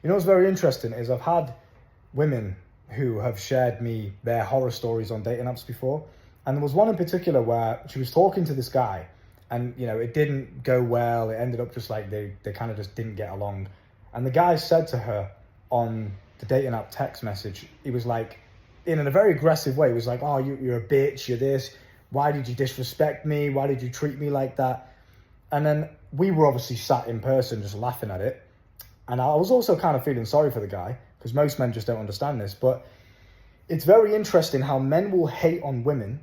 You know what's very interesting is I've had women who have shared me their horror stories on dating apps before. And there was one in particular where she was talking to this guy and, you know, it didn't go well. It ended up just like they kind of just didn't get along. And the guy said to her on the dating app text message, he was like, in a very aggressive way, he was like, oh, you're a bitch, you're this. Why did you disrespect me? Why did you treat me like that? And then we were obviously sat in person just laughing at it. And I was also kind of feeling sorry for the guy because most men just don't understand this. But it's very interesting how men will hate on women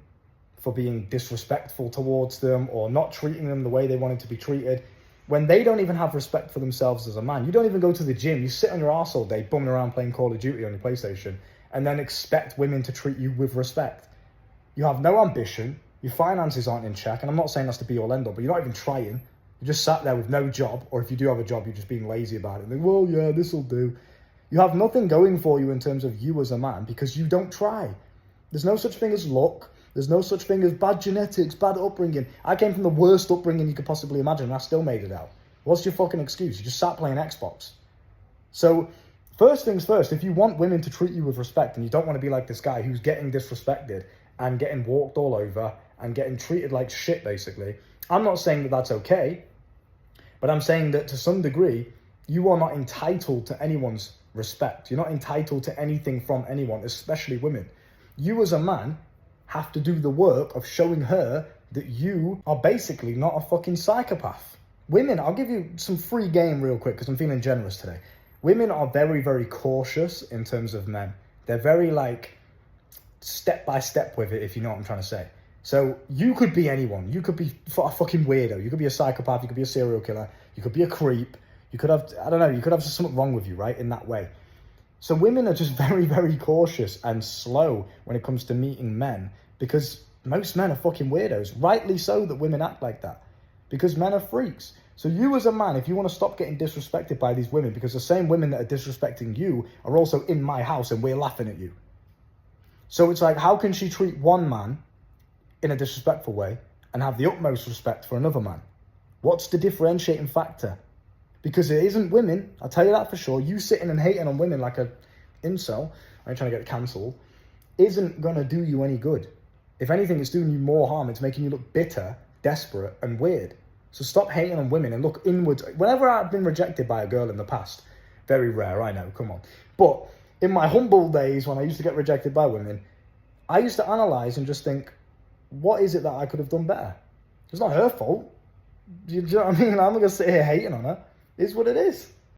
for being disrespectful towards them or not treating them the way they wanted to be treated when they don't even have respect for themselves as a man. You don't even go to the gym. You sit on your arse all day bumming around playing Call of Duty on your PlayStation and then expect women to treat you with respect. You have no ambition. Your finances aren't in check. And I'm not saying that's the be all end all, but you're not even trying. You just sat there with no job, or if you do have a job, you're just being lazy about it. Like, well, yeah, this will do. You have nothing going for you in terms of you as a man because you don't try. There's no such thing as luck. There's no such thing as bad genetics, bad upbringing. I came from the worst upbringing you could possibly imagine, and I still made it out. What's your fucking excuse? You just sat playing Xbox. So, first things first, if you want women to treat you with respect and you don't want to be like this guy who's getting disrespected and getting walked all over and getting treated like shit, basically, I'm not saying that that's okay, but I'm saying that to some degree, you are not entitled to anyone's respect. You're not entitled to anything from anyone, especially women. You as a man have to do the work of showing her that you are basically not a fucking psychopath. Women, I'll give you some free game real quick because I'm feeling generous today. Women are very, very cautious in terms of men. They're very like step by step with it, if you know what I'm trying to say. So you could be anyone. You could be a fucking weirdo. You could be a psychopath. You could be a serial killer. You could be a creep. You could have, I don't know, you could have something wrong with you, right? In that way. So women are just very, very cautious and slow when it comes to meeting men because most men are fucking weirdos. Rightly so that women act like that because men are freaks. So you as a man, if you want to stop getting disrespected by these women, because the same women that are disrespecting you are also in my house and we're laughing at you. So it's like, how can she treat one man in a disrespectful way and have the utmost respect for another man? What's the differentiating factor? Because it isn't women, I'll tell you that for sure. You sitting and hating on women like a incel, I'm trying to get cancelled, isn't going to do you any good. If anything, it's doing you more harm. It's making you look bitter, desperate, and weird. So stop hating on women and look inwards. Whenever I've been rejected by a girl in the past, very rare, I know, come on. But in my humble days when I used to get rejected by women, I used to analyse and just think, what is it that I could have done better? It's not her fault. Do you know what I mean? I'm not going to sit here hating on her. It's what it is.